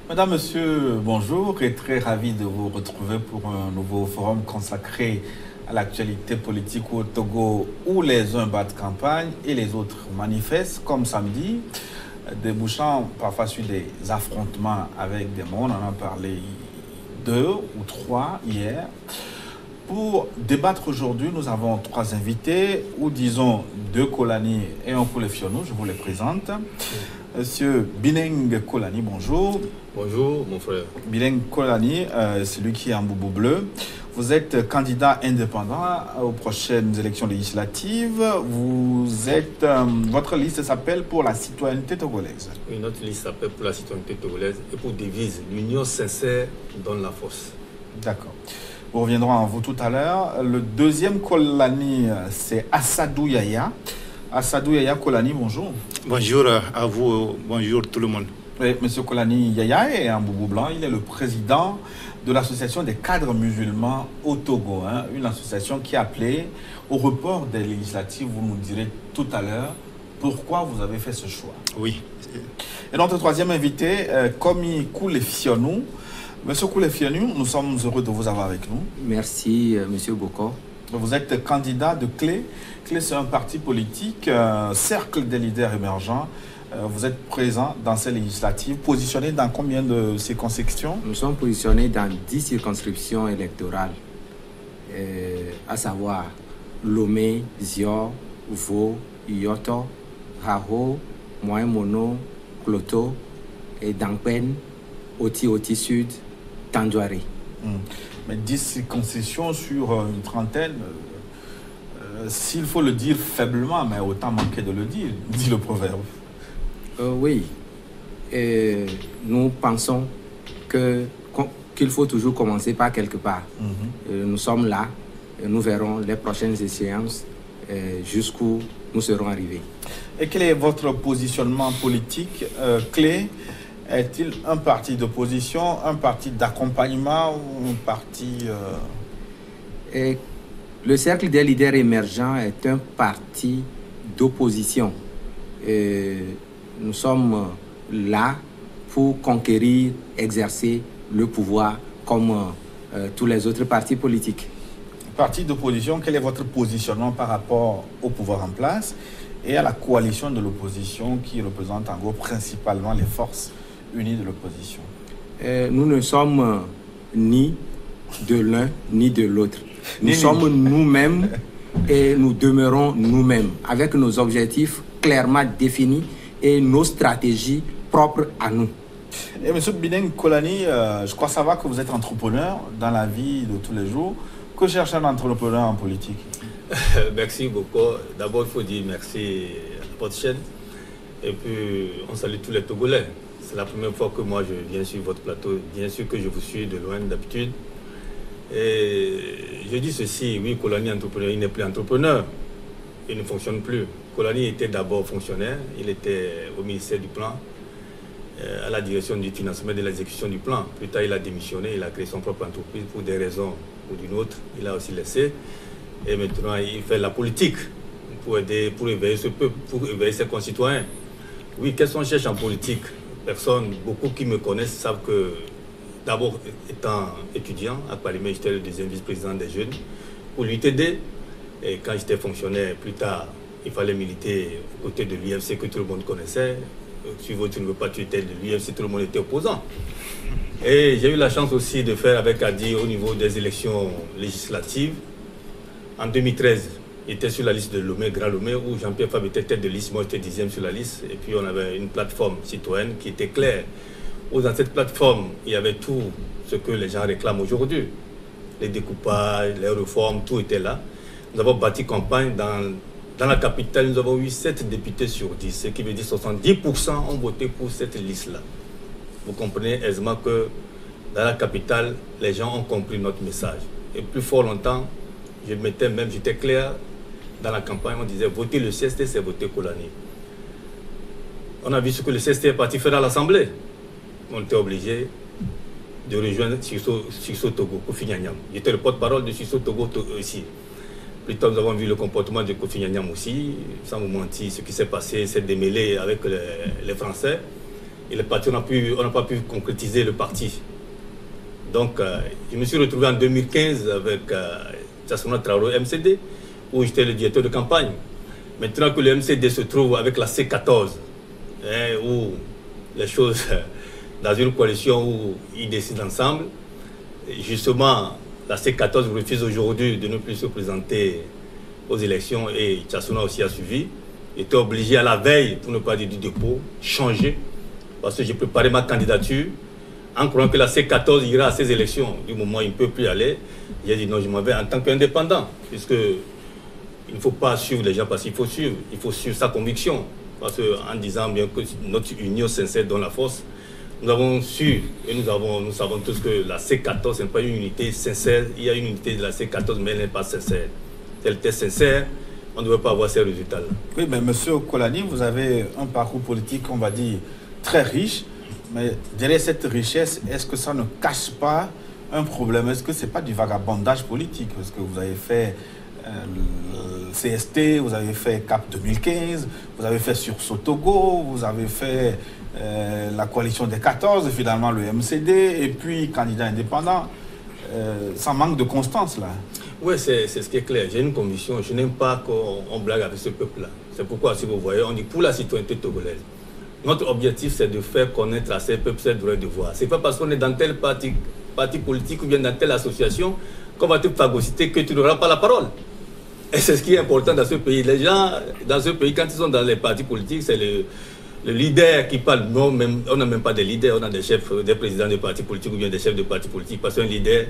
Madame, Monsieur, bonjour et très ravi de vous retrouver pour un nouveau forum consacré à l'actualité politique au Togo où les uns battent campagne et les autres manifestent comme samedi, débouchant parfois sur des affrontements avec des mondes. On en a parlé 2 ou 3 hier. Pour débattre aujourd'hui, nous avons 3 invités, ou disons 2 Kolani et un Koulefionou, je vous les présente. Monsieur Bineng Kolani, bonjour. Bonjour, mon frère. Bineng Kolani, celui qui est en boubou bleu. Vous êtes candidat indépendant aux prochaines élections législatives. Votre liste s'appelle Pour la citoyenneté togolaise. Oui, notre liste s'appelle Pour la citoyenneté togolaise et pour devise l'union sincère donne la force. D'accord. Nous reviendrons à vous tout à l'heure. Le deuxième Kolani, c'est Assadou Yaya. Assadou Yaya Kolani, bonjour. Bonjour à vous, bonjour tout le monde. Oui, Monsieur Kolani Yaya est un boubou blanc. Il est le président de l'association des cadres musulmans au Togo, une association qui a appelé au report des législatives. Vous nous direz tout à l'heure pourquoi vous avez fait ce choix. Oui. Et notre troisième invité, Komi Koulefionou. Monsieur Koulefionou, nous sommes heureux de vous avoir avec nous. Merci, Monsieur Boko. Vous êtes candidat de CLÉ. CLÉ, c'est un parti politique, cercle des leaders émergents. Vous êtes présent dans ces législatives, positionné dans combien de circonscriptions? Nous sommes positionnés dans 10 circonscriptions électorales, à savoir Lomé, Zio, Vo, Yoto, Raho, Moyen-Mono, Kloto, et Dangpen, Oti Sud, Tandouari. Mais 10 circonscriptions sur une trentaine, s'il faut le dire faiblement, mais autant manquer de le dire, dit le proverbe. Oui, nous pensons qu'il faut toujours commencer par quelque part. Nous sommes là, et nous verrons les prochaines échéances jusqu'où nous serons arrivés. Et quel est votre positionnement politique? CLÉ est-il un parti d'opposition, un parti d'accompagnement ou un parti... Le Cercle des leaders émergents est un parti d'opposition. Nous sommes là pour conquérir, exercer le pouvoir comme tous les autres partis politiques. Parti d'opposition, quel est votre positionnement par rapport au pouvoir en place et à la coalition de l'opposition qui représente en gros principalement les forces unies de l'opposition? Nous ne sommes ni de l'un ni de l'autre. Nous sommes nous-mêmes et nous demeurons nous-mêmes avec nos objectifs clairement définis et nos stratégies propres à nous. Et M. Bineng Kolani, je crois savoir que vous êtes entrepreneur dans la vie de tous les jours. Que cherche un entrepreneur en politique? Merci beaucoup. D'abord, il faut dire merci à votre chaîne. Et puis, on salue tous les Togolais. C'est la première fois que moi je viens sur votre plateau. Bien sûr que je vous suis de loin d'habitude. Et je dis ceci, oui, Kolani entrepreneur, il n'est plus entrepreneur. Il ne fonctionne plus. Kolani était d'abord fonctionnaire, il était au ministère du Plan, à la direction du financement et de l'exécution du plan. Plus tard, il a démissionné, il a créé son propre entreprise pour des raisons ou d'une autre. Il a aussi laissé. Et maintenant, il fait la politique pour aider, pour éveiller ce peuple, pour éveiller ses concitoyens. Oui, qu'est-ce qu'on cherche en politique? Personne, beaucoup qui me connaissent savent que, d'abord, étant étudiant à Palimé, j'étais le deuxième vice-président des jeunes pour l'UTD. Et quand j'étais fonctionnaire, plus tard, il fallait militer aux côtés de l'UFC que tout le monde connaissait. Suivant tu ne veux pas, tu étais de l'UFC, tout le monde était opposant. Et j'ai eu la chance aussi de faire avec Adi au niveau des élections législatives. En 2013, j'étais sur la liste de Lomé, Grand Lomé, où Jean-Pierre Fabre était tête de liste, moi j'étais 10e sur la liste. Et puis on avait une plateforme citoyenne qui était claire. Dans cette plateforme, il y avait tout ce que les gens réclament aujourd'hui. Les découpages, les réformes, tout était là. Nous avons bâti campagne dans la capitale, nous avons eu 7 députés sur 10, ce qui veut dire 70% ont voté pour cette liste-là. Vous comprenez aisément que dans la capitale, les gens ont compris notre message. Et plus fort longtemps, j'étais clair dans la campagne, on disait voter le CST, c'est voter Kolani. On a vu ce que le CST est parti faire à l'Assemblée. On était obligé de rejoindre Sisso Togo, Kofi Gnagnan. J'étais le porte-parole de Sisso Togo ici. Plus tard, nous avons vu le comportement de Kofi Gnagnan aussi, sans vous mentir, ce qui s'est passé, c'est démêlé avec les Français. Et le parti, on n'a pas pu concrétiser le parti. Donc, je me suis retrouvé en 2015 avec Tchassouna Traoré MCD, où j'étais le directeur de campagne. Maintenant que le MCD se trouve avec la C14, où les choses, dans une coalition où ils décident ensemble, justement, la C14 refuse aujourd'hui de ne plus se présenter aux élections et Tchassouna aussi a suivi. J'étais obligé à la veille, pour ne pas dire du dépôt, changer, parce que j'ai préparé ma candidature en croyant que la C14 ira à ces élections. Du moment où il ne peut plus aller, j'ai dit non, je m'en vais en tant qu'indépendant, puisque il ne faut pas suivre les gens parce qu'il faut suivre sa conviction. Parce qu'en disant bien que notre union sincère donne la force, nous avons su et nous savons tous que la C14 ce n'est pas une unité sincère. Il y a une unité de la C14, mais elle n'est pas sincère. Si elle était sincère, on ne devait pas avoir ces résultats-là. Oui, mais M. Kolani, vous avez un parcours politique, on va dire, très riche. Mais derrière cette richesse, est-ce que ça ne cache pas un problème? Est-ce que ce n'est pas du vagabondage politique? Parce que vous avez fait le CST, vous avez fait CAP 2015, vous avez fait Sursaut Togo, vous avez fait la coalition des 14, finalement le MCD, et puis candidat indépendant. Ça manque de constance, là. Oui, c'est ce qui est clair. J'ai une conviction. Je n'aime pas qu'on blague avec ce peuple-là. C'est pourquoi, si vous voyez, on dit pour la citoyenneté togolaise. Notre objectif, c'est de faire connaître à ces peuples ces droits et devoirs. Ce n'est pas parce qu'on est dans tel parti politique ou bien dans telle association qu'on va te phagocyter que tu n'auras pas la parole. Et c'est ce qui est important dans ce pays. Les gens, dans ce pays, quand ils sont dans les partis politiques, c'est le leader qui parle. Non, même, on n'a même pas de leaders, on a des chefs, des présidents de partis politiques ou bien des chefs de partis politiques. Parce qu'un leader,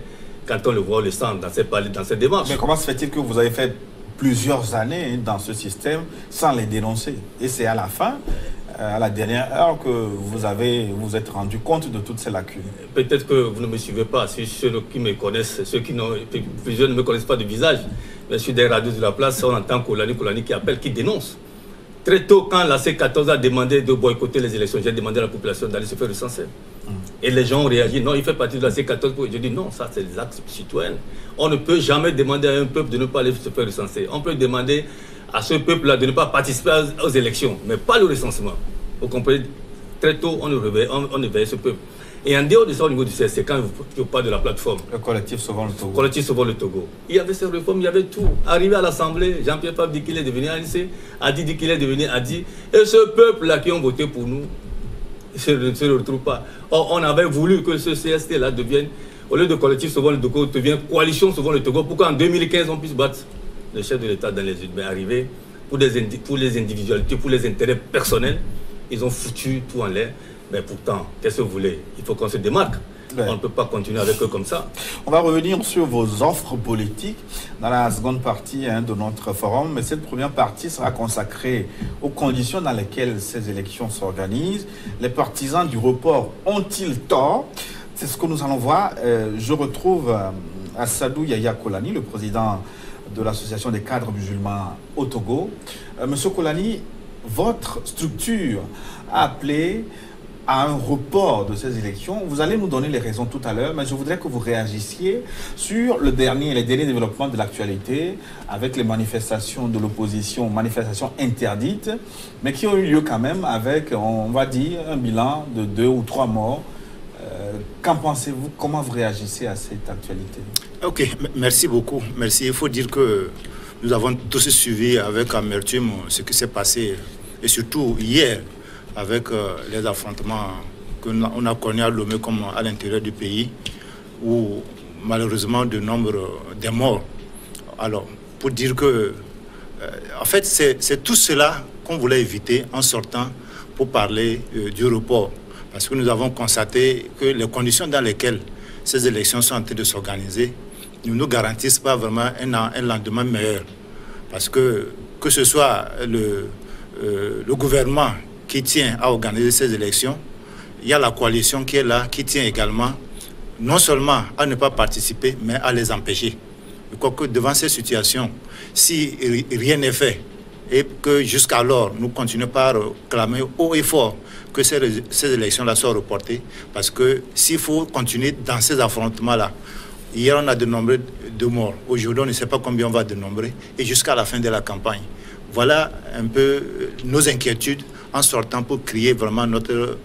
quand on le voit, on le sent dans cette démarche. Mais comment se fait-il que vous avez fait plusieurs années dans ce système sans les dénoncer? Et c'est à la fin, à la dernière heure, que vous êtes rendu compte de toutes ces lacunes. Peut-être que vous ne me suivez pas. Si ceux qui me connaissent, plusieurs ne me connaissent pas de visage, mais sur des radios de la place, on entend Kolani qui appelle, qui dénonce. Très tôt, quand la C14 a demandé de boycotter les élections, j'ai demandé à la population d'aller se faire recenser. Et les gens ont réagi. Non, il fait partie de la C14. Je dis non, ça c'est des actes citoyens. On ne peut jamais demander à un peuple de ne pas aller se faire recenser. On peut demander à ce peuple-là de ne pas participer aux élections, mais pas le recensement. Vous comprenez? Très tôt, on éveille ce peuple. Et en dehors de ça, au niveau du CSC, quand je parle de la plateforme, le collectif Sauvons le Togo. Collectif Sauvons le Togo. Il y avait ces réformes, il y avait tout. Arrivé à l'Assemblée, Jean-Pierre Fabre dit qu'il est devenu ANC, Adi dit qu'il est devenu Adi. Et ce peuple-là qui ont voté pour nous ne se retrouve pas. Or, on avait voulu que ce CST-là devienne, au lieu de collectif Sauvons le Togo, devienne coalition Sauvons le Togo, pour qu'en 2015, on puisse battre le chef de l'État dans les urnes. Mais arrivé, pour les individualités, pour les intérêts personnels, ils ont foutu tout en l'air. Mais pourtant, qu'est-ce que vous voulez? Il faut qu'on se démarque. Ouais. On ne peut pas continuer avec eux comme ça. On va revenir sur vos offres politiques dans la seconde partie de notre forum. Mais cette première partie sera consacrée aux conditions dans lesquelles ces élections s'organisent. Les partisans du report ont-ils tort? C'est ce que nous allons voir. Je retrouve Assadou Yaya Kolani, le président de l'association des cadres musulmans au Togo. Monsieur Kolani, votre structure a appelé à un report de ces élections. Vous allez nous donner les raisons tout à l'heure, mais je voudrais que vous réagissiez sur les derniers développements de l'actualité avec les manifestations de l'opposition, manifestations interdites, mais qui ont eu lieu quand même avec, on va dire, un bilan de 2 ou 3 morts. Qu'en pensez-vous? Comment vous réagissez à cette actualité? Ok, merci beaucoup. Merci. Il faut dire que nous avons tous suivi avec amertume ce qui s'est passé, et surtout hier, avec les affrontements qu'on a connus à Lomé comme à l'intérieur du pays, où malheureusement de nombre de morts. Alors, pour dire que, en fait, c'est tout cela qu'on voulait éviter en sortant pour parler du report. Parce que nous avons constaté que les conditions dans lesquelles ces élections sont en train de s'organiser ne nous garantissent pas vraiment un lendemain meilleur. Parce que ce soit le gouvernement qui tient à organiser ces élections, il y a la coalition qui est là, qui tient également non seulement à ne pas participer, mais à les empêcher. Je crois que devant ces situations, si rien n'est fait et que jusqu'alors nous continuons par clamer haut et fort que ces élections-là soient reportées, parce que s'il faut continuer dans ces affrontements-là, hier on a dénombré de morts, aujourd'hui on ne sait pas combien on va dénombrer, et jusqu'à la fin de la campagne. Voilà un peu nos inquiétudes en sortant pour crier vraiment notre...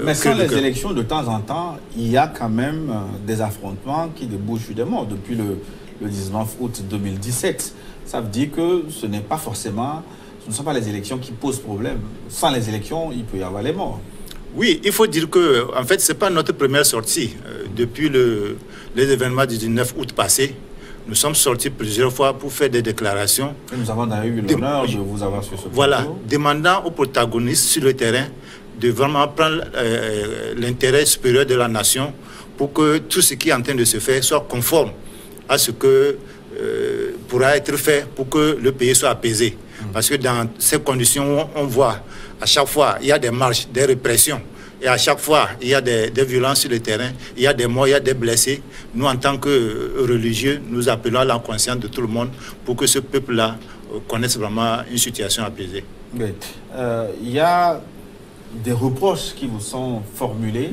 Mais sans les élections, de temps en temps, il y a quand même des affrontements qui débouchent sur des morts depuis le 19 août 2017. Ça veut dire que ce n'est pas forcément... Ce ne sont pas les élections qui posent problème. Sans les élections, il peut y avoir les morts. Oui, il faut dire que, en fait, ce n'est pas notre première sortie. Depuis les événements du 19 août passé, nous sommes sortis plusieurs fois pour faire des déclarations. Et nous avons d'ailleurs eu l'honneur de vous avoir sur ce plateau. Voilà, demandant aux protagonistes sur le terrain de vraiment prendre l'intérêt supérieur de la nation pour que tout ce qui est en train de se faire soit conforme à ce que pourra être fait pour que le pays soit apaisé. Parce que dans ces conditions, on voit à chaque fois, il y a des marches, des répressions. Et à chaque fois, il y a des violences sur le terrain, il y a des morts, il y a des blessés. Nous, en tant que religieux, nous appelons à la conscience de tout le monde pour que ce peuple-là connaisse vraiment une situation apaisée. Oui. Il y a des reproches qui vous sont formulés,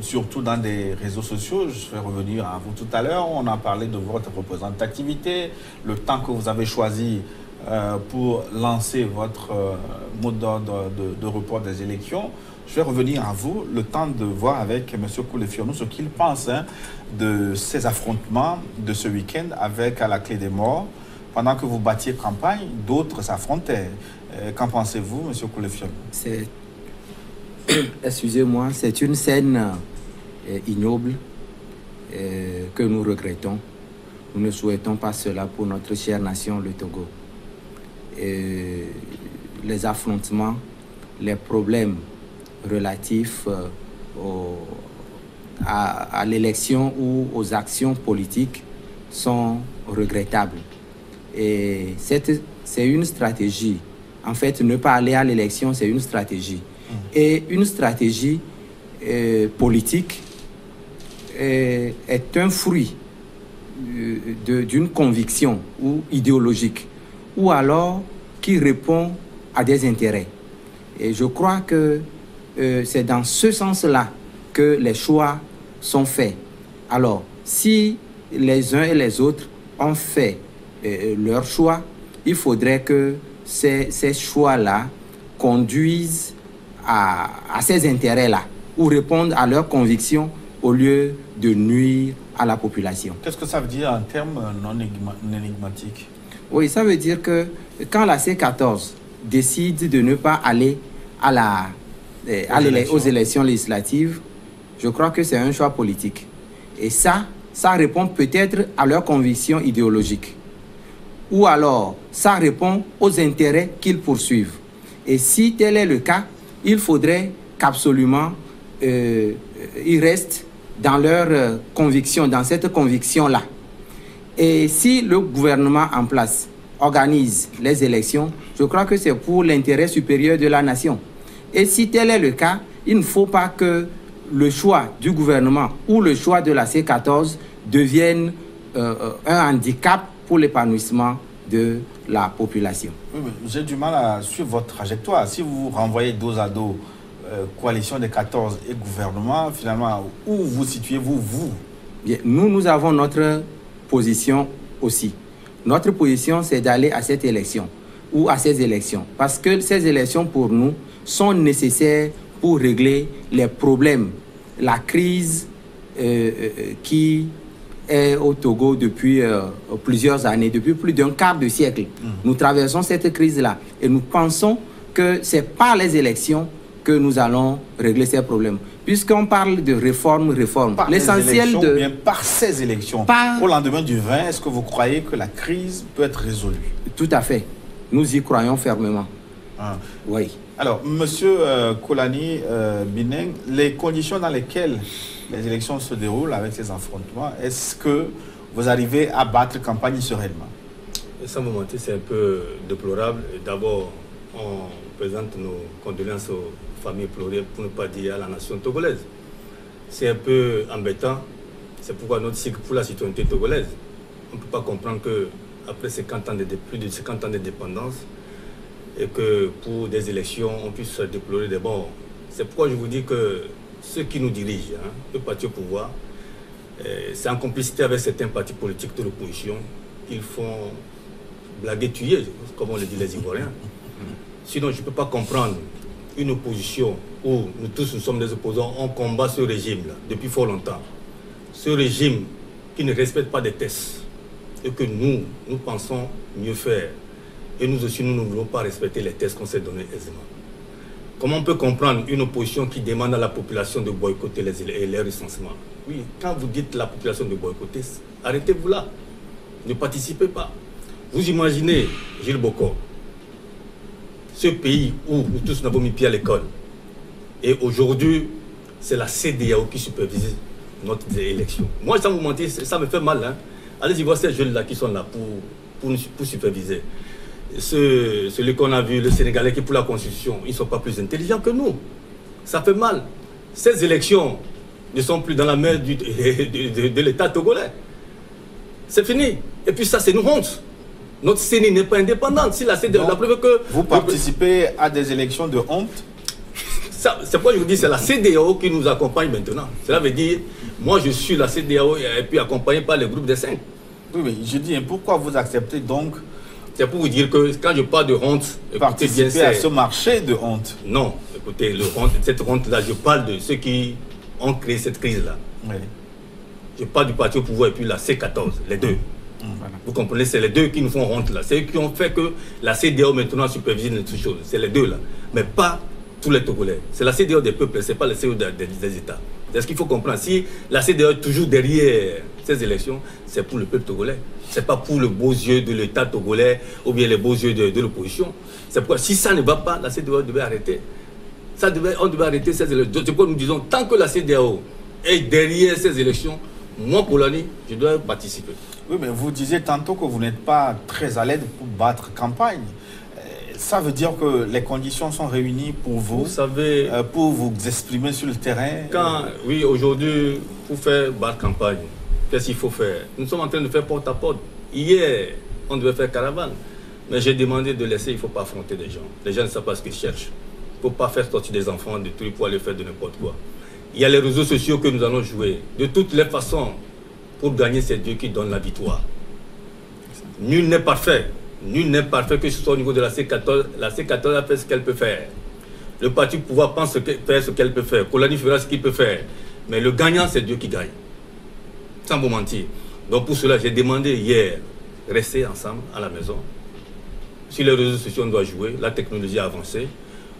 surtout dans des réseaux sociaux. Je vais revenir à vous tout à l'heure. On a parlé de votre représentativité, le temps que vous avez choisi pour lancer votre mode d'ordre de report des élections. Je vais revenir à vous, le temps de voir avec M. Koulé-Fionou ce qu'il pense de ces affrontements de ce week-end avec à la clé des morts. Pendant que vous battiez campagne, d'autres s'affrontaient. Qu'en pensez-vous, M. Koulé-Fionou? Excusez-moi, c'est une scène ignoble que nous regrettons. Nous ne souhaitons pas cela pour notre chère nation, le Togo. Les affrontements, les problèmes relatifs à l'élection ou aux actions politiques sont regrettables. Et c'est une stratégie. En fait, ne pas aller à l'élection, c'est une stratégie. Et une stratégie politique est un fruit d'une conviction ou idéologique, ou alors qui répond à des intérêts. Et je crois que c'est dans ce sens-là que les choix sont faits. Alors, si les uns et les autres ont fait leur choix, il faudrait que ces choix-là conduisent à ces intérêts-là, ou répondent à leurs convictions au lieu de nuire à la population. Qu'est-ce que ça veut dire en termes non énigmatiques? Oui, ça veut dire que quand la C14 décide de ne pas aller aux élections législatives, je crois que c'est un choix politique. Et ça répond peut-être à leurs convictions idéologiques. Ou alors, ça répond aux intérêts qu'ils poursuivent. Et si tel est le cas, il faudrait qu'absolument ils restent dans leur conviction, dans cette conviction-là. Et si le gouvernement en place organise les élections, je crois que c'est pour l'intérêt supérieur de la nation. Et si tel est le cas, il ne faut pas que le choix du gouvernement ou le choix de la C14 devienne un handicap pour l'épanouissement de la population. Oui, j'ai du mal à suivre votre trajectoire. Si vous renvoyez dos à dos coalition des 14 et gouvernement, finalement, où vous situez-vous, vous? Bien, nous avons notre position aussi. Notre position, c'est d'aller à cette élection ou à ces élections. Parce que ces élections, pour nous, sont nécessaires pour régler les problèmes, la crise qui est au Togo depuis plusieurs années, depuis plus d'un quart de siècle. Nous traversons cette crise-là et nous pensons que c'est par les élections que nous allons régler ces problèmes. Puisqu'on parle de réforme. L'essentiel de... Bien par ces élections, au lendemain du 20, est-ce que vous croyez que la crise peut être résolue? Tout à fait. Nous y croyons fermement. Oui. Alors, Monsieur Kolani Bineng, les conditions dans lesquelles les élections se déroulent avec ces affrontements, est-ce que vous arrivez à battre campagne sereinement? Sans me mentir, c'est un peu déplorable. D'abord, on présente nos condoléances aux familles pleurées, pour ne pas dire à la nation togolaise. C'est un peu embêtant. C'est pourquoi notre cycle pour la citoyenneté togolaise, on ne peut pas comprendre qu'après plus de 50 ans d'indépendance, et que pour des élections, on puisse déplorer des bords. C'est pourquoi je vous dis que ceux qui nous dirigent, le parti au pouvoir, c'est en complicité avec certains partis politiques de l'opposition, ils font blaguer, tuer, comme on le dit les Ivoiriens. Sinon, je ne peux pas comprendre une opposition où nous tous nous sommes des opposants, on combat ce régime-là depuis fort longtemps. Ce régime qui ne respecte pas des tests et que nous pensons mieux faire. Et nous aussi, nous ne voulons pas respecter les tests qu'on s'est donnés aisément. Comment on peut comprendre une opposition qui demande à la population de boycotter les recensements? Oui, quand vous dites la population de boycotter, arrêtez-vous là. Ne participez pas. Vous imaginez, Gilles Bokor, ce pays où nous tous n'avons mis pied à l'école. Et aujourd'hui, c'est la CEDEAO qui supervise notre élection. Moi, sans vous mentir, ça me fait mal. Hein. Allez-y voir ces jeunes-là qui sont là pour superviser. Celui qu'on a vu, le Sénégalais qui est pour la Constitution, ils ne sont pas plus intelligents que nous. Ça fait mal. Ces élections ne sont plus dans la main de l'État togolais. C'est fini. Et puis ça, c'est une honte. Notre CENI n'est pas indépendante. Si la CEDEAO, la preuve que... Vous participez à des élections de honte? C'est pourquoi je vous dis, c'est la CEDEAO qui nous accompagne maintenant. Cela veut dire, moi je suis la CEDEAO et puis accompagné par le groupe des 5. Oui, mais je dis, pourquoi vous acceptez donc... C'est pour vous dire que quand je parle de honte, participer bien, à ce marché de honte. Non, écoutez, cette honte-là, je parle de ceux qui ont créé cette crise-là. Oui. Je parle du parti au pouvoir et puis la C14, les deux. Voilà. Vous comprenez, c'est les deux qui nous font honte là. C'est eux qui ont fait que la CEDEAO maintenant supervise toutes choses. C'est les deux là. Mais pas tous les Togolais. C'est la CEDEAO des peuples, c'est pas la CEDEAO des États. C'est ce qu'il faut comprendre. Si la CEDEAO est toujours derrière ces élections, c'est pour le peuple togolais. C'est pas pour le beaux yeux de l'État togolais ou bien les beaux yeux de l'opposition. C'est pourquoi si ça ne va pas, la CEDEAO devait arrêter. On devait arrêter ces élections. C'est pourquoi nous disons, tant que la CEDEAO est derrière ces élections, moi, Kolani, je dois participer. Oui, mais vous disiez tantôt que vous n'êtes pas très à l'aise pour battre campagne. Ça veut dire que les conditions sont réunies pour vous savez, pour vous exprimer sur le terrain. Oui, aujourd'hui, pour faire battre campagne, qu'est-ce qu'il faut faire? Nous sommes en train de faire porte-à-porte. Hier, on devait faire caravane. Mais j'ai demandé de laisser, il ne faut pas affronter des gens. Les gens ne savent pas ce qu'ils cherchent. Il ne faut pas faire sortir des enfants, des trucs pour aller faire de n'importe quoi. Il y a les réseaux sociaux que nous allons jouer. De toutes les façons, pour gagner, c'est Dieu qui donne la victoire. Nul n'est parfait. Nul n'est parfait, que ce soit au niveau de la C14. La C14 a fait ce qu'elle peut faire. Le parti pouvoir pense faire ce qu'elle peut faire. Kolani fera ce qu'il peut faire. Mais le gagnant, c'est Dieu qui gagne. Sans vous mentir. Donc pour cela, j'ai demandé hier, rester ensemble à la maison. Sur les réseaux sociaux, on doit jouer. La technologie a avancé.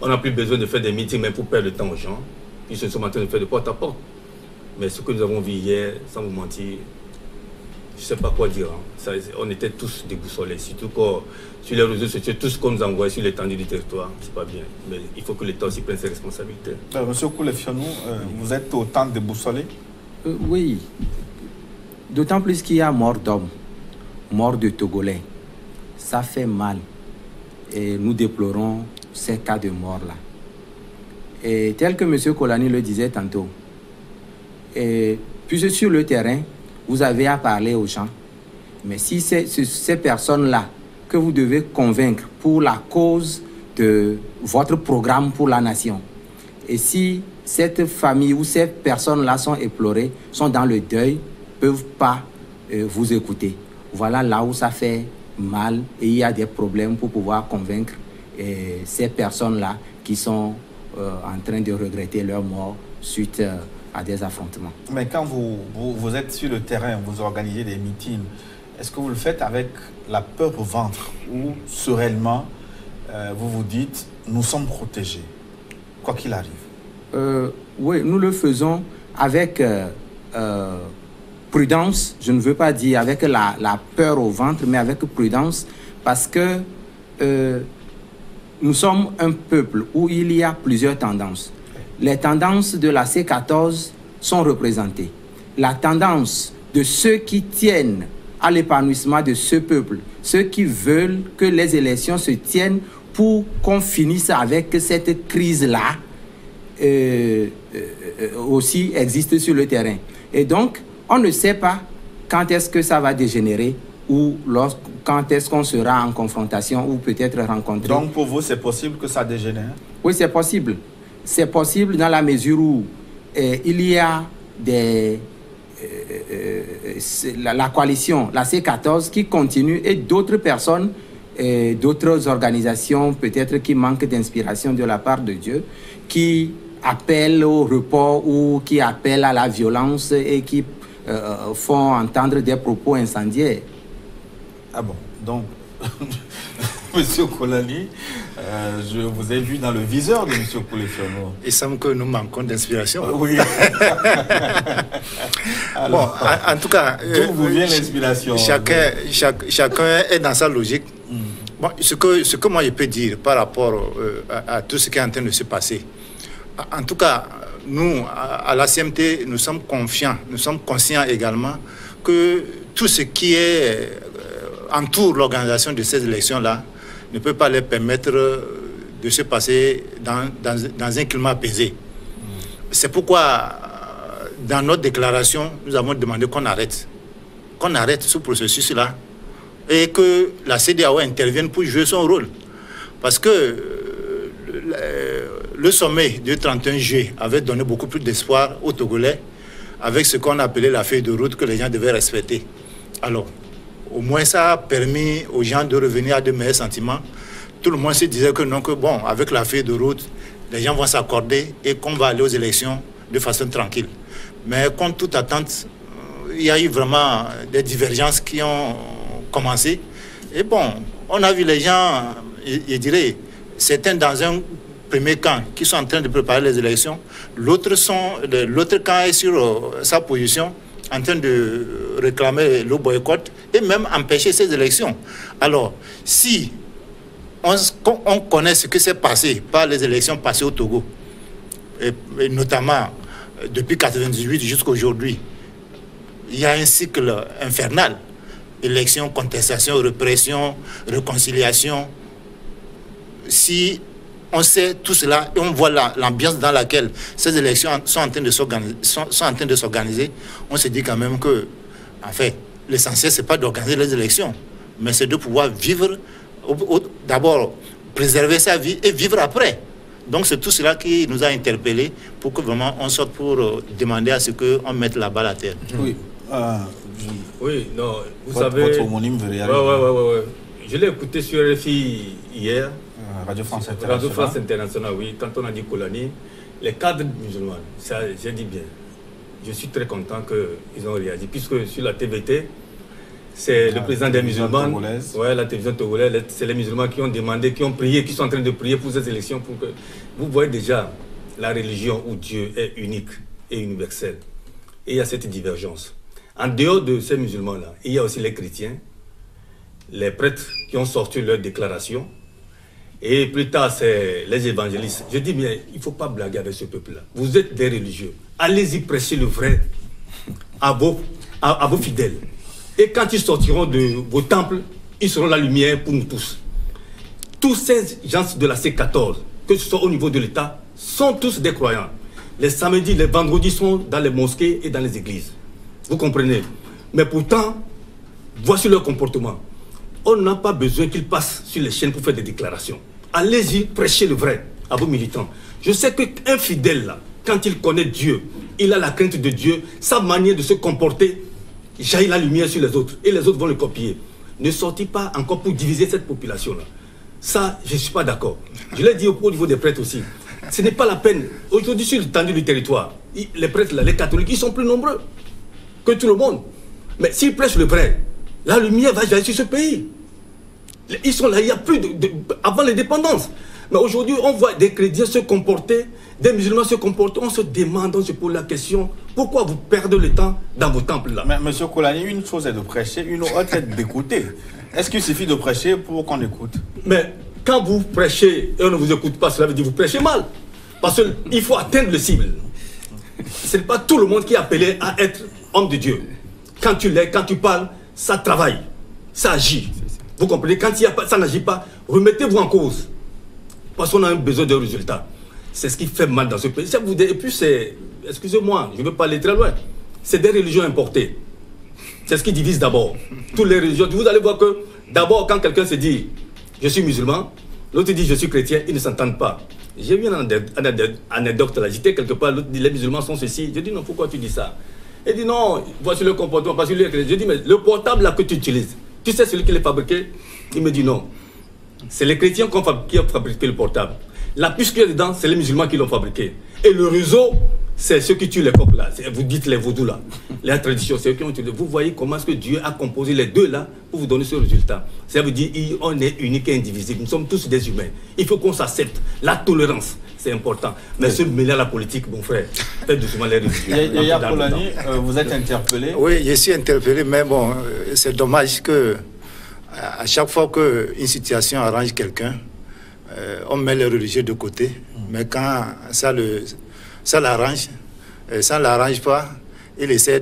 On n'a plus besoin de faire des meetings même pour perdre le temps aux gens. Ils se sont en train de faire de porte à porte. Mais ce que nous avons vu hier, sans vous mentir, je ne sais pas quoi dire. Hein. On était tous déboussolés. Surtout que sur les réseaux sociaux, tout ce qu'on nous envoie sur l'étendue du territoire, c'est pas bien. Mais il faut que l'État aussi prenne ses responsabilités. Monsieur Koulefionou, vous êtes autant déboussolé? Oui. D'autant plus qu'il y a mort d'hommes, mort de Togolais. Ça fait mal. Et nous déplorons ces cas de mort-là. Et tel que M. Kolani le disait tantôt, et puis sur le terrain, vous avez à parler aux gens. Mais si c'est ces personnes-là que vous devez convaincre pour la cause de votre programme pour la nation, et si cette famille ou ces personnes-là sont éplorées, sont dans le deuil, ne peuvent pas vous écouter. Voilà là où ça fait mal et il y a des problèmes pour pouvoir convaincre ces personnes-là qui sont en train de regretter leur mort suite à des affrontements. Mais quand vous êtes sur le terrain, vous organisez des meetings, est-ce que vous le faites avec la peur au ventre ou sereinement vous vous dites nous sommes protégés, quoi qu'il arrive? Oui, nous le faisons avec prudence, je ne veux pas dire avec la peur au ventre, mais avec prudence, parce que nous sommes un peuple où il y a plusieurs tendances. Les tendances de la C14 sont représentées. La tendance de ceux qui tiennent à l'épanouissement de ce peuple, ceux qui veulent que les élections se tiennent pour qu'on finisse avec cette crise-là, aussi existe sur le terrain. Et donc, on ne sait pas quand est-ce que ça va dégénérer ou quand est-ce qu'on sera en confrontation ou peut-être rencontré. Donc pour vous, c'est possible que ça dégénère? Oui, c'est possible. C'est possible dans la mesure où il y a la coalition, la C14, qui continue et d'autres personnes d'autres organisations peut-être qui manquent d'inspiration de la part de Dieu, qui appellent au report ou qui appellent à la violence et qui font entendre des propos incendiaires. Ah bon, donc, Monsieur Kolani, je vous ai vu dans le viseur de Monsieur Koulé-Fiono. Il semble que nous manquons d'inspiration. Oui. Bon, en tout cas, d'où vous vient l'inspiration? Chacun est dans sa logique. Bon, ce que moi je peux dire par rapport à tout ce qui est en train de se passer, en tout cas, nous, à la CMT, nous sommes confiants, nous sommes conscients également que tout ce qui entoure l'organisation de ces élections-là ne peut pas leur permettre de se passer dans un climat apaisé. C'est pourquoi, dans notre déclaration, nous avons demandé qu'on arrête ce processus-là et que la CEDEAO intervienne pour jouer son rôle. Parce que le sommet du 31 juillet avait donné beaucoup plus d'espoir aux Togolais avec ce qu'on appelait la feuille de route que les gens devaient respecter. Alors, au moins ça a permis aux gens de revenir à de meilleurs sentiments. Tout le monde se disait que non, que bon, avec la feuille de route, les gens vont s'accorder et qu'on va aller aux élections de façon tranquille. Mais contre toute attente, il y a eu vraiment des divergences qui ont commencé. Et bon, on a vu les gens, je dirais, certains dans un premier camp qui sont en train de préparer les élections, l'autre camp est sur sa position en train de réclamer le boycott et même empêcher ces élections. Alors, si on connaît ce qui s'est passé par les élections passées au Togo, et notamment depuis 1998 jusqu'à aujourd'hui, il y a un cycle infernal. Élections, contestation, répression, réconciliation. Si on sait tout cela et on voit l'ambiance dans laquelle ces élections sont en train de s'organiser, on se dit quand même que, en fait, l'essentiel, ce n'est pas d'organiser les élections, mais c'est de pouvoir vivre, d'abord préserver sa vie et vivre après. Donc c'est tout cela qui nous a interpellés pour que vraiment on sorte pour demander à ce qu'on mette la balle à terre. Oui. Oui, non, vous savez... Votre homonyme veut réagir. Ouais. Je l'ai écouté sur RFI hier. Radio France Internationale. Radio France Internationale, oui. Quand on a dit Kolani, les cadres musulmans, ça, j'ai dit bien. Je suis très content qu'ils ont réagi, puisque sur la TVT, c'est le président des musulmans. Ouais, la télévision togolaise, c'est les musulmans qui ont demandé, qui ont prié, qui sont en train de prier pour ces élections. Pour que... Vous voyez déjà la religion où Dieu est unique et universel. Et il y a cette divergence. En dehors de ces musulmans-là, il y a aussi les chrétiens, les prêtres qui ont sorti leur déclaration. Et plus tard, c'est les évangélistes. Je dis, mais il ne faut pas blaguer avec ce peuple-là. Vous êtes des religieux. Allez-y prêcher le vrai à vos fidèles. Et quand ils sortiront de vos temples, ils seront la lumière pour nous tous. Tous ces gens de la C14, que ce soit au niveau de l'État, sont tous des croyants. Les samedis, les vendredis sont dans les mosquées et dans les églises. Vous comprenez? Mais pourtant, voici leur comportement. On n'a pas besoin qu'ils passent sur les chaînes pour faire des déclarations. Allez-y, prêchez le vrai à vos militants. Je sais qu'un fidèle, là, quand il connaît Dieu, il a la crainte de Dieu, sa manière de se comporter, jaillit la lumière sur les autres et les autres vont le copier. Ne sortez pas encore pour diviser cette population-là. Ça, je ne suis pas d'accord. Je l'ai dit au niveau des prêtres aussi. Ce n'est pas la peine. Aujourd'hui, sur l'étendue du territoire, les prêtres, là, les catholiques, ils sont plus nombreux que tout le monde. Mais s'ils prêchent le vrai, la lumière va jaillir sur ce pays. Ils sont là, il y a plus avant l'indépendance. Mais aujourd'hui, on voit des chrétiens se comporter, des musulmans se comporter. On se demande, on se pose la question, pourquoi vous perdez le temps dans vos temples là? Mais monsieur Kolani, une chose est de prêcher, une autre est d'écouter. Est-ce qu'il suffit de prêcher pour qu'on écoute? Mais quand vous prêchez et on ne vous écoute pas, cela veut dire que vous prêchez mal. Parce qu'il faut atteindre le cible. Ce n'est pas tout le monde qui est appelé à être homme de Dieu. Quand tu l'es, quand tu parles, ça travaille, ça agit. Vous comprenez? Quand ça n'agit pas, remettez-vous en cause. Parce qu'on a besoin de résultats. C'est ce qui fait mal dans ce pays. Et puis c'est, excusez-moi, je ne veux pas aller très loin, c'est des religions importées. C'est ce qui divise d'abord. Toutes les religions. Vous allez voir que d'abord quand quelqu'un se dit je suis musulman, l'autre dit je suis chrétien, ils ne s'entendent pas. J'ai vu une anecdote là, j'étais quelque part, l'autre dit les musulmans sont ceci. Je dis non, pourquoi tu dis ça? Il dit non, voici le comportement, parce que je dis mais le portable là que tu utilises, tu sais celui qui l'a fabriqué? Il me dit non. c'est les chrétiens qui ont fabriqué le portable. La puce qu'il y a dedans, c'est les musulmans qui l'ont fabriqué. Et le réseau, c'est ceux qui tuent les coqs là. Vous dites les vaudous là. La tradition, c'est eux qui ont tué. Vous voyez comment est-ce que Dieu a composé les deux là pour vous donner ce résultat. Ça veut dire qu'on est unique et indivisible. Nous sommes tous des humains. Il faut qu'on s'accepte. La tolérance, c'est important. Mais se mêler à la politique, mon frère, faites doucement les religieux. Yaya Poulani, vous êtes interpellé? Oui, je suis interpellé, mais bon, c'est dommage que à chaque fois qu'une situation arrange quelqu'un, on met les religieux de côté. Mais quand ça l'arrange, ça ne l'arrange pas, il essaie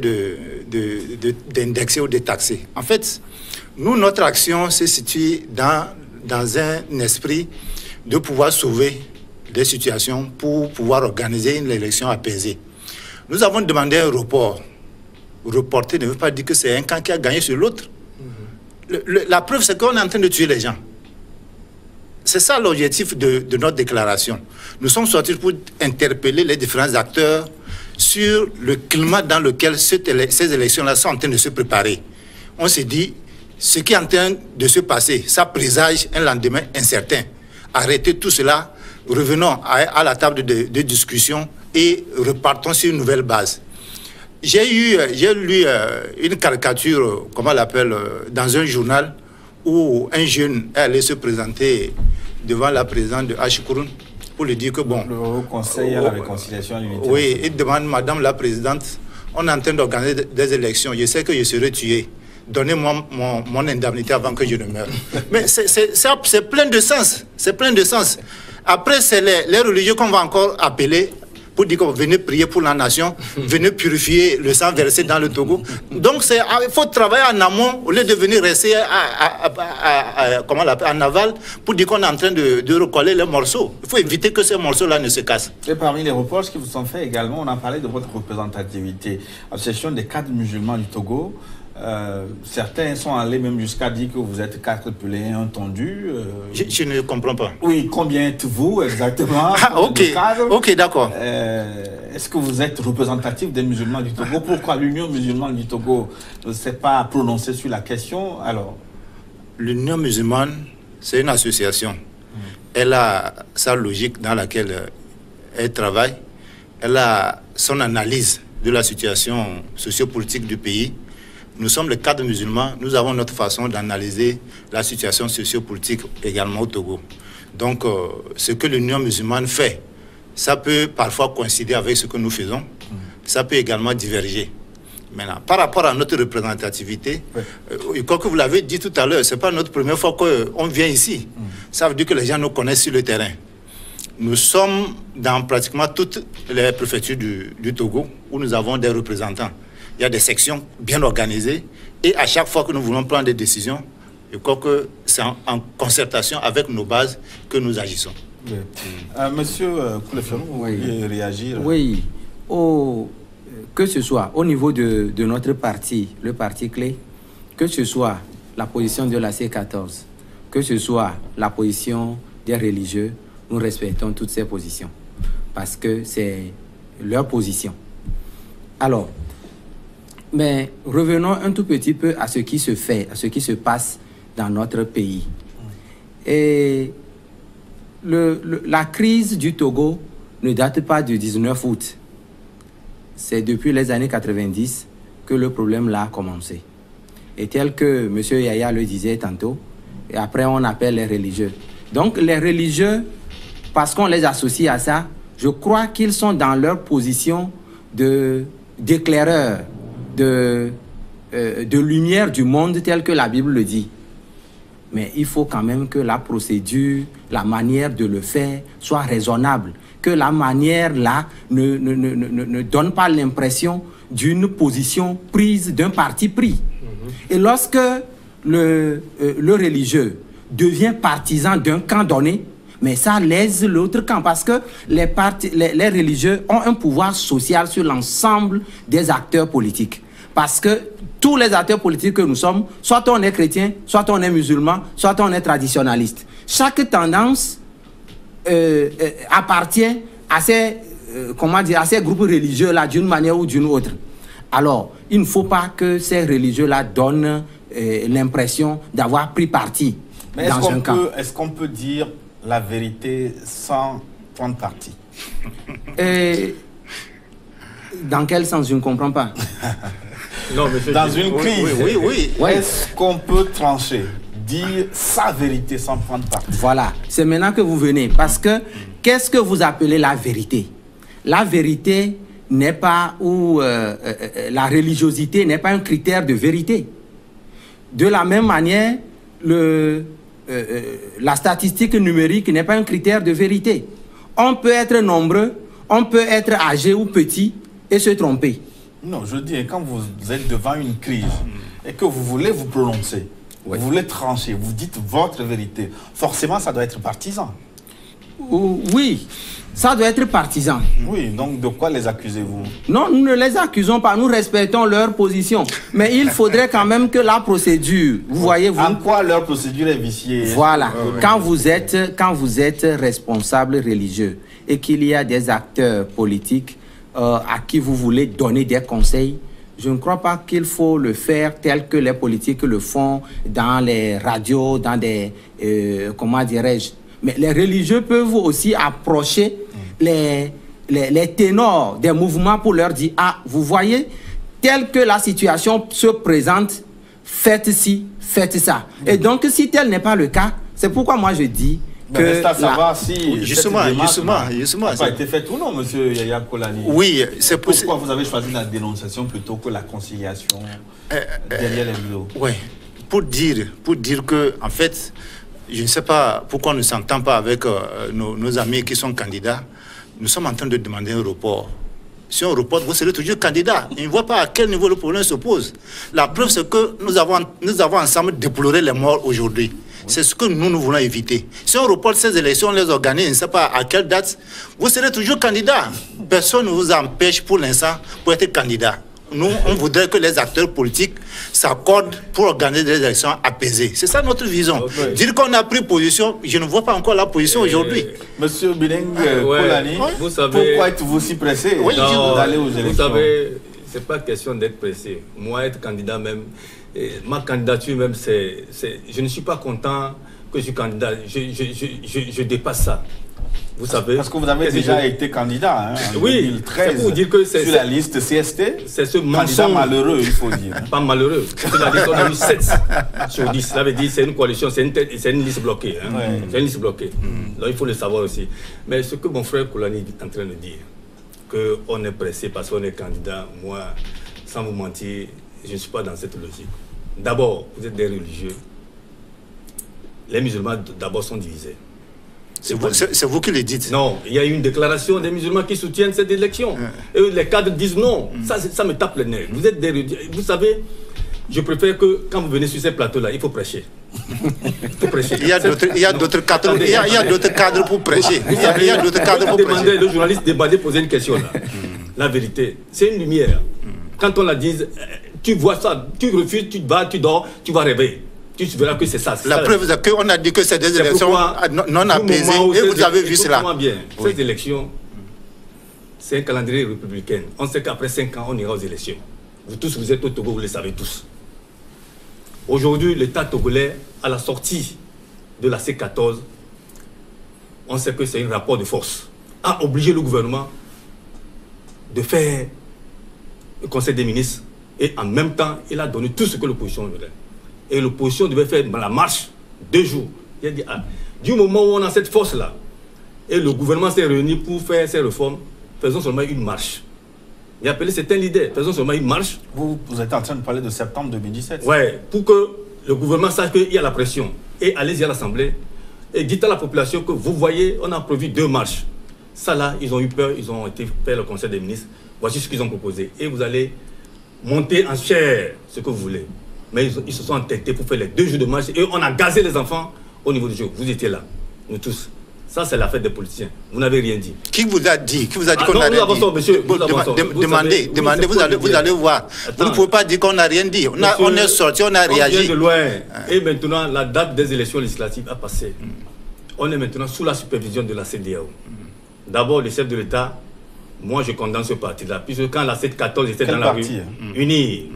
d'indexer ou de taxer. En fait, nous, notre action se situe dans un esprit de pouvoir sauver des situations pour pouvoir organiser une élection apaisée. Nous avons demandé un report. Reporter ne veut pas dire que c'est un camp qui a gagné sur l'autre. La preuve, c'est qu'on est en train de tuer les gens. C'est ça l'objectif de notre déclaration. Nous sommes sortis pour interpeller les différents acteurs sur le climat dans lequel ces élections-là sont en train de se préparer. On s'est dit, ce qui est en train de se passer, ça présage un lendemain incertain. Arrêtez tout cela, revenons à la table de discussion et repartons sur une nouvelle base. J'ai lu une caricature, comment on l'appelle, dans un journal où un jeune est allé se présenter devant la présidente de Ashkurun pour lui dire que bon... Le Haut Conseil à la réconciliation et à l'unité. Oui, il demande, Madame la Présidente, on est en train d'organiser des élections, je sais que je serai tué. Donnez-moi mon indemnité avant que je ne meure. Mais c'est plein de sens. C'est plein de sens. Après, c'est les religieux qu'on va encore appeler pour dire qu'on venez prier pour la nation, venez purifier le sang versé dans le Togo. Donc, il faut travailler en amont au lieu de venir rester en aval pour dire qu'on est en train de recoller les morceaux. Il faut éviter que ces morceaux-là ne se cassent. Et parmi les reproches qui vous sont faits également, on a parlé de votre représentativité. Association des cadres musulmans du Togo. Certains sont allés même jusqu'à dire que vous êtes 4 poulains tondus. Je ne comprends pas. Oui, combien êtes-vous exactement? Ok, d'accord. Est-ce que vous êtes représentatif des musulmans du Togo? Pourquoi l'Union musulmane du Togo ne s'est pas prononcée sur la question? Alors, l'Union musulmane, c'est une association. Elle a sa logique dans laquelle elle travaille. Elle a son analyse de la situation sociopolitique du pays. Nous sommes les cadres musulmans, nous avons notre façon d'analyser la situation sociopolitique également au Togo. Donc, ce que l'Union musulmane fait, ça peut parfois coïncider avec ce que nous faisons, ça peut également diverger. Maintenant, par rapport à notre représentativité, comme vous l'avez dit tout à l'heure, ce n'est pas notre première fois qu'on vient ici. Ça veut dire que les gens nous connaissent sur le terrain. Nous sommes dans pratiquement toutes les préfectures du Togo où nous avons des représentants. Il y a des sections bien organisées et à chaque fois que nous voulons prendre des décisions, je crois que c'est en concertation avec nos bases que nous agissons. Oui. Monsieur Koulefioro, vous voulez réagir? Oui, que ce soit au niveau de notre parti, le parti clé, que ce soit la position de la C14, que ce soit la position des religieux, nous respectons toutes ces positions parce que c'est leur position. Alors, mais revenons un tout petit peu à ce qui se fait, à ce qui se passe dans notre pays. Et la crise du Togo ne date pas du 19 août. C'est depuis les années 90 que le problème là a commencé. Et tel que M. Yaya le disait tantôt, et après on appelle les religieux. Donc les religieux, parce qu'on les associe à ça, je crois qu'ils sont dans leur position d'éclaireurs, de lumière du monde tel que la Bible le dit. Mais il faut quand même que la procédure, la manière de le faire soit raisonnable. Que la manière là ne donne pas l'impression d'une position prise, d'un parti pris. Et lorsque le religieux devient partisan d'un camp donné, mais ça lèse l'autre camp parce que les religieux ont un pouvoir social sur l'ensemble des acteurs politiques. Parce que tous les acteurs politiques que nous sommes, soit on est chrétien, soit on est musulman, soit on est traditionnaliste. Chaque tendance appartient à ces groupes religieux-là d'une manière ou d'une autre. Alors, il ne faut pas que ces religieux-là donnent l'impression d'avoir pris parti Mais dans un camp. Est-ce qu'on peut dire la vérité sans prendre parti? Et dans quel sens? Je ne comprends pas. Non, monsieur, Dans une crise, oui. est-ce qu'on peut trancher, dire sa vérité sans prendre parti? Voilà, c'est maintenant que vous venez. Parce que, qu'est-ce que vous appelez la vérité? La vérité n'est pas, ou la religiosité n'est pas un critère de vérité. De la même manière, la statistique numérique n'est pas un critère de vérité. On peut être nombreux, on peut être âgé ou petit et se tromper. Non, je dis, quand vous êtes devant une crise et que vous voulez vous prononcer, vous voulez trancher, vous dites votre vérité, forcément ça doit être partisan. Oui, ça doit être partisan. Oui, donc de quoi les accusez-vous? Non, nous ne les accusons pas, nous respectons leur position. Mais il faudrait quand même que la procédure, vous voyez, vous... En quoi leur procédure est viciée? Voilà, quand vous êtes responsable religieux et qu'il y a des acteurs politiques à qui vous voulez donner des conseils, je ne crois pas qu'il faut le faire tel que les politiques le font dans les radios, dans des... comment dirais-je? Mais les religieux peuvent aussi approcher les ténors des mouvements pour leur dire, ah, vous voyez, telle que la situation se présente, faites ci, faites ça. Et donc, si tel n'est pas le cas, c'est pourquoi moi je dis que... Mais reste à savoir si justement, n'a pas été fait ou non, monsieur Yaya Kolani. Oui, c'est pourquoi vous avez choisi la dénonciation plutôt que la conciliation derrière les vidéos. Oui, pour dire que, en fait, je ne sais pas pourquoi on ne s'entend pas avec nos amis qui sont candidats. Nous sommes en train de demander un report. Si on reporte, vous serez toujours candidat. Ils ne voient pas à quel niveau le problème se pose. La preuve, c'est que nous avons ensemble déploré les morts aujourd'hui. C'est ce que nous voulons éviter. Si on reporte ces élections, on les organise, je ne sais pas à quelle date, vous serez toujours candidat. Personne ne vous empêche pour l'instant pour être candidat. Nous, on voudrait que les acteurs politiques s'accordent pour organiser des élections apaisées. C'est ça notre vision. Okay. Dire qu'on a pris position, je ne vois pas encore la position aujourd'hui. Monsieur Biling Kolani, vous savez, pourquoi êtes-vous si pressé d'aller aux élections? Vous savez, ce n'est pas question d'être pressé. Moi, être candidat même, ma candidature même, je ne suis pas content que je suis candidat. Je dépasse ça. Vous savez, parce que vous avez déjà été candidat en 2013 pour dire que c'est sur la liste CST. C'est ce candidat malheureux, il faut dire. Pas malheureux. Sur la liste, on a eu 7 sur 10. Cela veut dire que c'est une coalition, c'est une liste bloquée. C'est une liste bloquée. Donc il faut le savoir aussi. Mais ce que mon frère Kolani est en train de dire, qu'on est pressé parce qu'on est candidat, moi, sans vous mentir, je ne suis pas dans cette logique. D'abord, vous êtes des religieux. Les musulmans, d'abord, sont divisés. C'est vous qui le dites. Non, il y a eu une déclaration des musulmans qui soutiennent cette élection. Et les cadres disent non. Ça me tape les nerfs. Vous êtes vous savez, je préfère que quand vous venez sur ces plateaux-là, il faut prêcher. Il faut prêcher. Il y a d'autres cadres pour prêcher. Il y a d'autres cadres pour prêcher. Demandez, le journaliste déballer, poser une question là. La vérité, c'est une lumière. Quand on la dit, tu vois ça, tu refuses, tu te bats, tu dors, tu vas rêver. Tu verras que c'est ça. La preuve, c'est qu'on a dit que c'est des élections non apaisées et vous avez vu cela. Bien. Ces élections, c'est un calendrier républicain. On sait qu'après 5 ans, on ira aux élections. Vous tous, vous êtes au Togo, vous le savez tous. Aujourd'hui, l'État togolais, à la sortie de la C14, on sait que c'est un rapport de force, a obligé le gouvernement de faire le Conseil des ministres et en même temps, il a donné tout ce que l'opposition voulait. Et l'opposition devait faire la marche 2 jours. Il a dit, du moment où on a cette force-là, et le gouvernement s'est réuni pour faire ces réformes, faisons seulement une marche. Il a appelé certains leaders, faisons seulement une marche. Vous êtes en train de parler de septembre 2017. Oui, pour que le gouvernement sache qu'il y a la pression. Et allez-y à l'Assemblée, et dites à la population que vous voyez, on a prévu 2 marches. Ça là, ils ont eu peur, ils ont été faire le Conseil des ministres. Voici ce qu'ils ont proposé. Et vous allez monter en chair ce que vous voulez. Mais ils se sont entêtés pour faire les 2 jours de marche et on a gazé les enfants au niveau du jeu. Vous étiez là, nous tous. Ça, c'est la fête des politiciens. Vous n'avez rien dit. Qui vous a dit qu'on n'a rien dit? Monsieur, demandez, vous allez voir. Vous ne pouvez pas dire qu'on n'a rien dit. On est sorti, on a réagi. On vient de loin. Et maintenant, la date des élections législatives a passé. On est maintenant sous la supervision de la CEDEAO. D'abord, le chef de l'État, moi je condamne ce parti-là. Puisque quand la C14 était dans la rue, unie.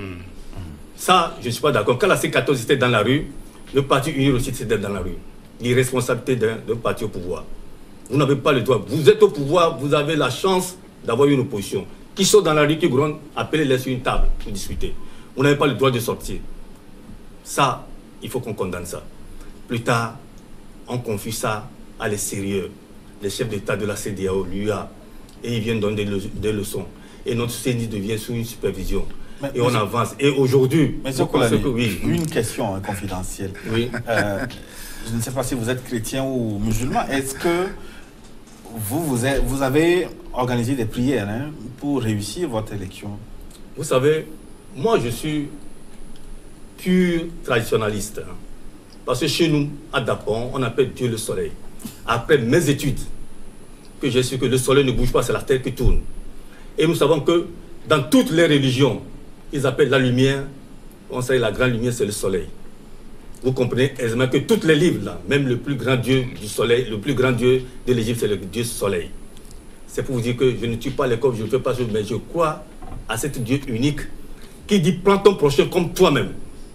Ça, je ne suis pas d'accord. Quand la C14 était dans la rue, Le parti unir aussi, c'est d'être dans la rue. L'irresponsabilité d'un parti au pouvoir. Vous n'avez pas le droit. Vous êtes au pouvoir, vous avez la chance d'avoir une opposition. Qui sont dans la rue, qui grondent, appelez-les sur une table pour discuter. Vous n'avez pas le droit de sortir. Ça, il faut qu'on condamne ça. Plus tard, on confie ça à les sérieux. Les chefs d'État de la CEDEAO, l'UA, et ils viennent donner des leçons. Et notre CENI devient sous une supervision. Et on avance. Et aujourd'hui, oui. Une question confidentielle. Oui. Je ne sais pas si vous êtes chrétien ou musulman. Est-ce que vous avez organisé des prières pour réussir votre élection? Vous savez, moi je suis pur traditionnaliste. Parce que chez nous, à Dapon, on appelle Dieu le soleil. Après mes études, que j'ai su que le soleil ne bouge pas, c'est la terre qui tourne. Et nous savons que dans toutes les religions, ils appellent la lumière, on sait la grande lumière, c'est le soleil. Vous comprenez aisément que tous les livres, là, même le plus grand dieu du soleil, le plus grand dieu de l'Égypte, c'est le dieu soleil. C'est pour vous dire que je ne tue pas les corps, je ne fais pas ça, mais je crois à cet Dieu unique qui dit prends ton prochain comme toi-même.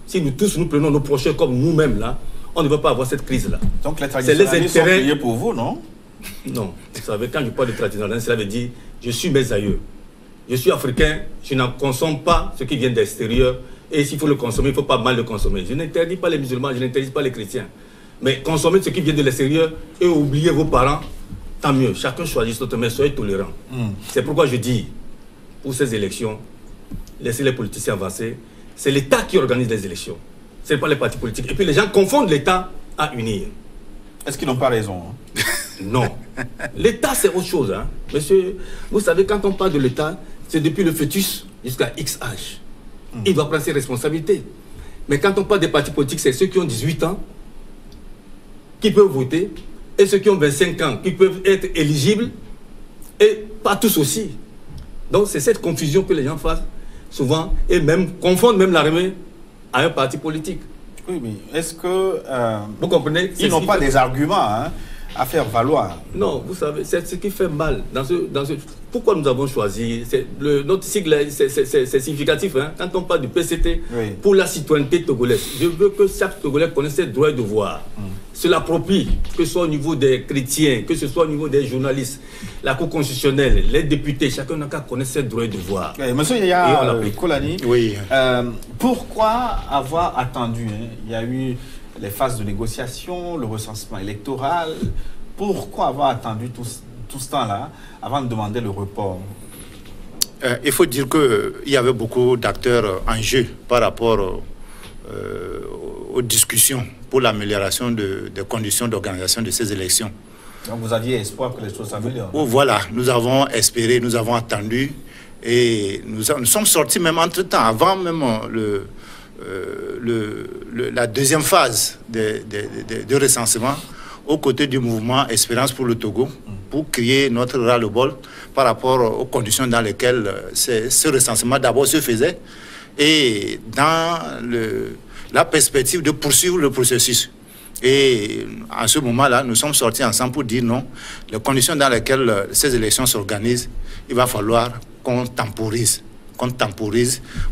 Si nous tous nous prenons nos prochains comme nous-mêmes, là, on ne va pas avoir cette crise-là. Donc les traditionnalistes sont priés pour vous, non? Non. Vous savez, quand je parle de traditionnalisme, cela veut dire je suis mes aïeux. Je suis africain, je n'en consomme pas ce qui vient d'extérieur. Et s'il faut le consommer, il ne faut pas mal le consommer. Je n'interdis pas les musulmans, je n'interdis pas les chrétiens. Mais consommer ce qui vient de l'extérieur et oublier vos parents, tant mieux. Chacun choisit son mais soyez tolérants. C'est pourquoi je dis, pour ces élections, laissez les politiciens avancer. C'est l'État qui organise les élections. Ce n'est pas les partis politiques. Et puis les gens confondent l'État à unir. Est-ce qu'ils n'ont pas raison? Non. L'État, c'est autre chose. Monsieur, vous savez, quand on parle de l'État, c'est depuis le fœtus jusqu'à X âge. Il doit prendre ses responsabilités. Mais quand on parle des partis politiques, c'est ceux qui ont 18 ans qui peuvent voter et ceux qui ont 25 ans qui peuvent être éligibles et pas tous aussi. Donc c'est cette confusion que les gens font souvent et même confondent même l'armée à un parti politique. Oui, mais est-ce que... vous comprenez? Ils n'ont pas des arguments à faire valoir. Non, vous savez, c'est ce qui fait mal. Pourquoi nous avons choisi notre sigle, c'est significatif. Quand on parle du PCT, oui. Pour la citoyenneté togolaise, je veux que chaque Togolais connaisse ses droits et devoirs. Se l'approprie, que ce soit au niveau des chrétiens, que ce soit au niveau des journalistes, la Cour constitutionnelle, les députés, chacun n'a qu'à connaître ses droits et devoirs. Oui, monsieur Yaya Kolani, oui. Pourquoi avoir attendu? Il y a eu les phases de négociation, le recensement électoral. Pourquoi avoir attendu tout ce temps-là avant de demander le report? Il faut dire qu'il y avait beaucoup d'acteurs en jeu par rapport aux discussions pour l'amélioration des conditions d'organisation de ces élections. Donc vous aviez espoir que les choses s'améliorent? Oh, voilà, nous avons espéré, nous avons attendu et nous sommes sortis même entre-temps, avant même la deuxième phase de recensement aux côtés du mouvement Espérance pour le Togo pour créer notre ras-le-bol par rapport aux conditions dans lesquelles ce recensement d'abord se faisait et dans la perspective de poursuivre le processus. Et à ce moment-là, nous sommes sortis ensemble pour dire non, les conditions dans lesquelles ces élections s'organisent, il va falloir qu'on temporise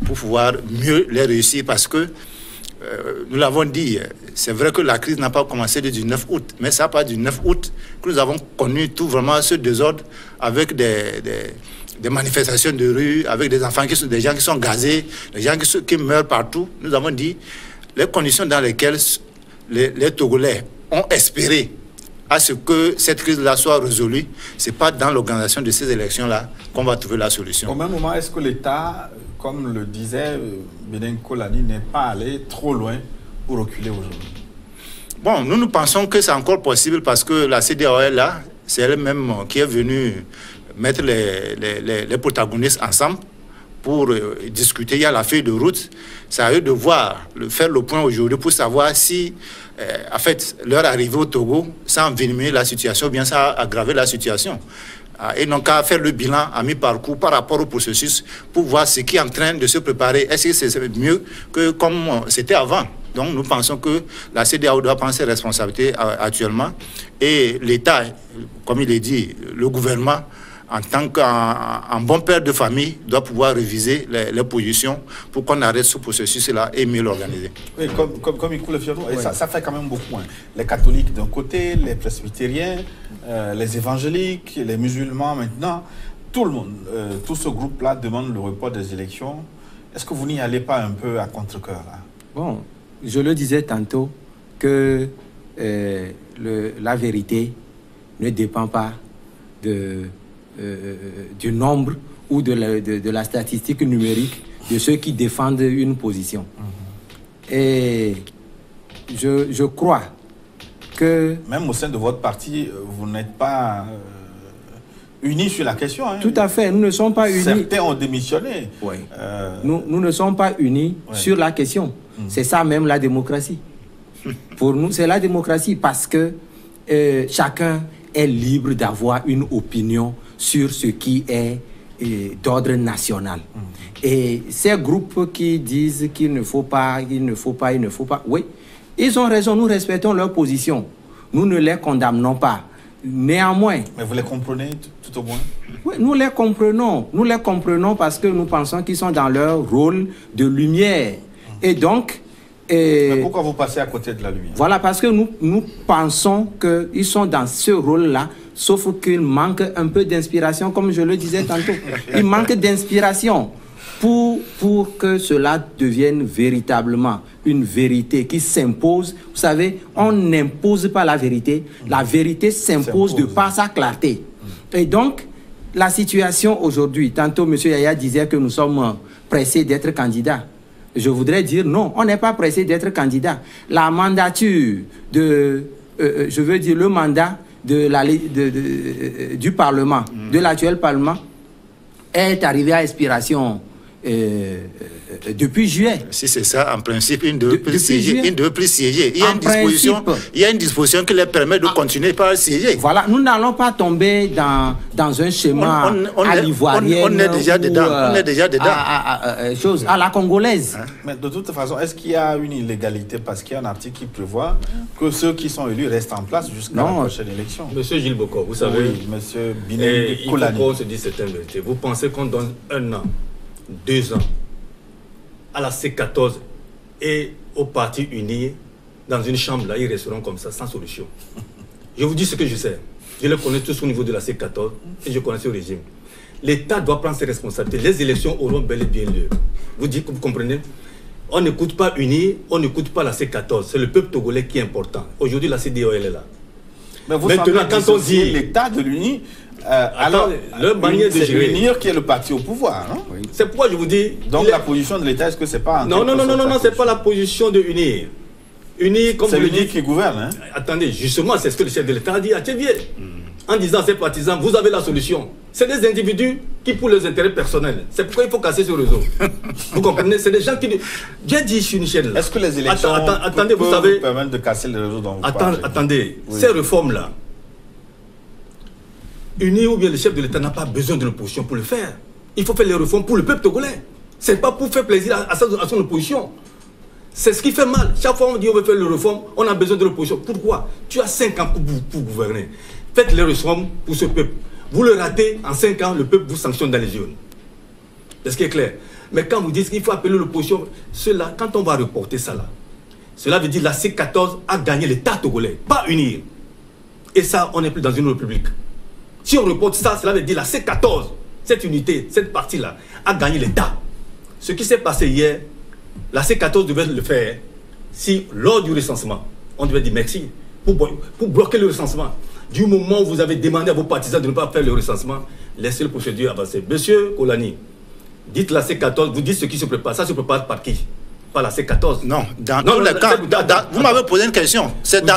pour pouvoir mieux les réussir parce que nous l'avons dit, c'est vrai que la crise n'a pas commencé du 9 août, mais ça part du 9 août que nous avons connu tout vraiment ce désordre avec des manifestations de rue, avec des enfants des gens qui sont gazés, des gens qui meurent partout. Nous avons dit les conditions dans lesquelles les Togolais ont espéré à ce que cette crise-là soit résolue, ce n'est pas dans l'organisation de ces élections-là qu'on va trouver la solution. Au même moment, est-ce que l'État, comme le disait Bénin Kolani, n'est pas allé trop loin pour reculer aujourd'hui? Bon, nous pensons que c'est encore possible parce que la CEDEAO est là, c'est elle-même qui est venue mettre les protagonistes ensemble pour discuter. Il y a la feuille de route. C'est à eux de faire le point aujourd'hui pour savoir si, en fait, leur arrivée au Togo, ça a envenimé la situation ou bien ça a aggravé la situation. Et donc, à faire le bilan à mi-parcours par rapport au processus pour voir ce qui est en train de se préparer. Est-ce que c'est mieux que comme c'était avant? Donc, nous pensons que la CEDEAO doit prendre ses responsabilités actuellement. Et l'État, comme il est dit, le gouvernement, en tant qu'un bon père de famille, doit pouvoir réviser les positions pour qu'on arrête ce processus-là et mieux l'organiser. Oui, comme il coule le fiordo, et ça fait quand même beaucoup. Hein. Les catholiques d'un côté, les presbytériens, les évangéliques, les musulmans maintenant, tout le monde, tout ce groupe-là demande le report des élections. Est-ce que vous n'y allez pas un peu à contre-cœur là? Bon, je le disais tantôt que la vérité ne dépend pas du nombre ou de la statistique numérique de ceux qui défendent une position. Et je crois que... Même au sein de votre parti, vous n'êtes pas unis sur la question. Hein. Tout à fait, nous ne sommes pas unis. Certains ont démissionné. Oui. Nous ne sommes pas unis sur la question. C'est ça même la démocratie. Pour nous, c'est la démocratie parce que chacun est libre d'avoir une opinion sur ce qui est d'ordre national. Et ces groupes qui disent qu'il ne faut pas, oui, ils ont raison, nous respectons leur position. Nous ne les condamnons pas. Néanmoins... Mais vous les comprenez tout au moins? Oui, nous les comprenons parce que nous pensons qu'ils sont dans leur rôle de lumière. Et donc... Mais pourquoi vous passez à côté de la lumière? Voilà, parce que nous pensons qu'ils sont dans ce rôle-là, sauf qu'il manque un peu d'inspiration, comme je le disais tantôt. Il manque d'inspiration pour que cela devienne véritablement une vérité qui s'impose. Vous savez, on n'impose pas la vérité s'impose de par sa clarté. Et donc, la situation aujourd'hui, tantôt M. Yaya disait que nous sommes pressés d'être candidats. Je voudrais dire non, on n'est pas pressé d'être candidat. La mandature le mandat du Parlement, de l'actuel Parlement, est arrivé à expiration depuis juillet. Si c'est ça, en principe, ils ne devraient plus siéger. Il y a une disposition qui leur permet de continuer par siéger. Voilà, nous n'allons pas tomber dans un schéma à l'ivoirienne. On est déjà dedans. À la congolaise. Mais de toute façon, est-ce qu'il y a une illégalité parce qu'il y a un article qui prévoit que ceux qui sont élus restent en place jusqu'à la prochaine élection? Monsieur Gilles Bokor, vous savez, monsieur Binet Koulani, il faut se dire certaines vérités. Vous pensez qu'on donne 1 an, 2 ans à la C14 et aux partis unis dans une chambre, là, ils resteront comme ça, sans solution. Je vous dis ce que je sais. Je le connais tous au niveau de la C14 et je connais ce régime. L'État doit prendre ses responsabilités. Les élections auront bel et bien lieu. Vous comprenez? On n'écoute pas unis, on n'écoute pas la C14. C'est le peuple togolais qui est important. Aujourd'hui, la CEDEAO, elle est là. Mais vous maintenant, quand on dit l'État de l'Uni, alors, leur manière de gérer, l'UNIR qui est le parti au pouvoir, non? Oui. C'est pourquoi je vous dis... Donc la position de l'État, est-ce que c'est pas... Non, c'est pas la position de UNIR. UNIR, comme vous le dites... C'est l'UNIR qui gouverne, hein? Attendez, justement, c'est ce que le chef de l'État a dit à Tchévier. En disant à ses partisans, vous avez la solution. C'est des individus qui, pour leurs intérêts personnels, c'est pourquoi il faut casser ce réseau. Vous comprenez? C'est des gens qui... J'ai dit sur une chaîne là. Est-ce que les élections attendez, vous savez, permettent de casser le réseau dont vous parlez? Attendez, ces réformes-là, UNIR ou bien le chef de l'État n'a pas besoin de l'opposition pour le faire. Il faut faire les réformes pour le peuple togolais. Ce n'est pas pour faire plaisir à son opposition. C'est ce qui fait mal. Chaque fois on dit on veut faire les réformes, on a besoin de l'opposition. Pourquoi? Tu as 5 ans pour gouverner. Faites les réformes pour ce peuple. Vous le ratez, en 5 ans, le peuple vous sanctionne dans les urnes. C'est ce qui est clair. Mais quand vous dites qu'il faut appeler l'opposition, cela, quand on va reporter ça là, cela veut dire la C14 a gagné l'État togolais, pas UNIR. Et ça, on n'est plus dans une république. Si on reporte ça, cela veut dire la C14, cette unité, cette partie-là, a gagné l'État. Ce qui s'est passé hier, la C14 devait le faire si, lors du recensement, on devait dire merci pour bloquer le recensement. Du moment où vous avez demandé à vos partisans de ne pas faire le recensement, laissez le procédure avancer. Monsieur Koulani, dites la C14, vous dites ce qui se prépare. Ça se prépare par qui? Par la C14. Non, dans tous les cas, vous m'avez posé une question. C'est dans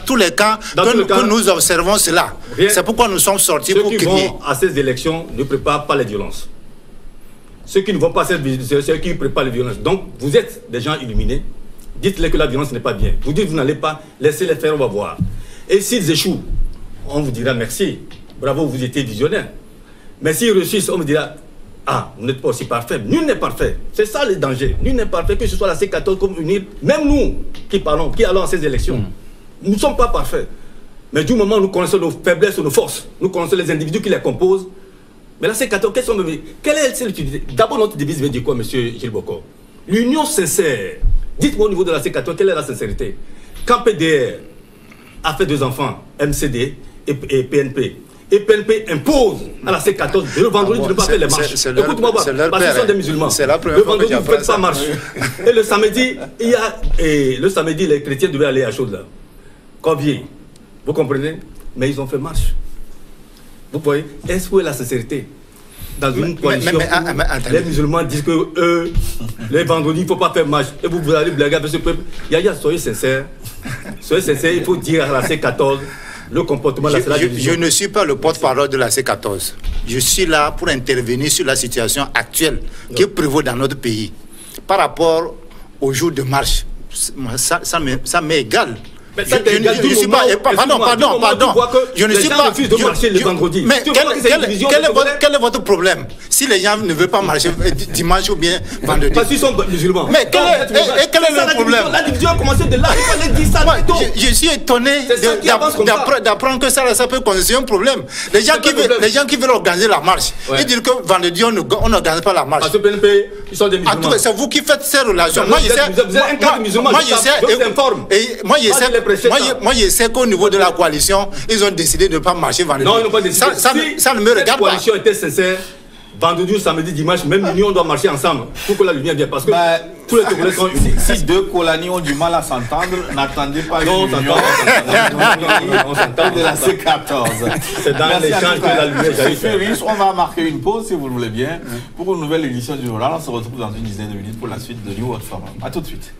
tous les cas que nous observons cela. C'est pourquoi nous sommes sortis pour crier. Ceux qui vont à ces élections ne préparent pas les violences. Ceux qui ne vont pas à ces violences, c'est ceux qui préparent les violences. Donc, vous êtes des gens illuminés. Dites-les que la violence n'est pas bien. Vous dites que vous n'allez pas, laissez les faire, on va voir. Et s'ils échouent, on vous dira merci. Bravo, vous étiez visionnaire. Mais s'ils réussissent, on vous dira... Ah, vous n'êtes pas aussi parfait. Nul n'est parfait. C'est ça le danger. Nul n'est parfait, que ce soit la C14 comme UNIR. Même nous qui parlons, qui allons à ces élections, nous ne sommes pas parfaits. Mais du moment où nous connaissons nos faiblesses et nos forces, nous connaissons les individus qui les composent, Mais la C14, quelle est l'utilité? D'abord, notre devise veut dire quoi, M. Gilles Bokor? L'union sincère. Dites-moi au niveau de la C14, quelle est la sincérité? Quand PDR a fait 2 enfants, MCD et PNP, et PNP impose à la C14 le vendredi de ne pas faire les marches. Écoute-moi, parce qu'ils sont des musulmans. Le vendredi, vous ne faites pas marche. Et le samedi, les chrétiens devaient aller à Chaude-là. Corbier. Vous comprenez? Mais ils ont fait marche. Vous voyez? Est-ce que la sincérité dans une coalition où les musulmans disent que eux, les vendredis, il ne faut pas faire marche. Et vous allez blaguer avec ce peuple. Yaya, soyez sincères. Soyez sincères, il faut dire à la C14 le comportement de la C14. Je ne suis pas le porte-parole de la C14. Je suis là pour intervenir sur la situation actuelle qui prévaut dans notre pays. Par rapport au jour de marche, ça m'est égal. Mais ça je ne suis pas. Pardon. Je ne suis pas. De marcher le vendredi. Mais quel est votre problème? Si les gens ne veulent pas marcher dimanche ou bien vendredi. Parce qu'ils sont musulmans. Mais quel est le problème? La division a commencé de là. Il fallait dire ça. Je suis étonné d'apprendre que ça peut constituer un problème. Les gens qui veulent organiser la marche, ils disent que vendredi on n'organise pas la marche. Parce que PNP, ils sont des musulmans. C'est vous qui faites ces relations. Moi, je sais qu'au niveau de la coalition, ils ont décidé de ne pas marcher vendredi. Non, ils n'ont pas décidé. Ça ne me regarde pas. La coalition était sincère. Vendredi, samedi, dimanche, même l'union doit marcher ensemble pour que la lumière vienne. Parce que tous les Togolais sont unis. Si 2 colonies ont du mal à s'entendre, n'attendez pas une union de la C14. C'est dans l'échange que la lumière arrive. On va marquer une pause, si vous le voulez bien, pour une nouvelle édition du journal. On se retrouve dans une dizaine de minutes pour la suite de New World Forum. A tout de suite.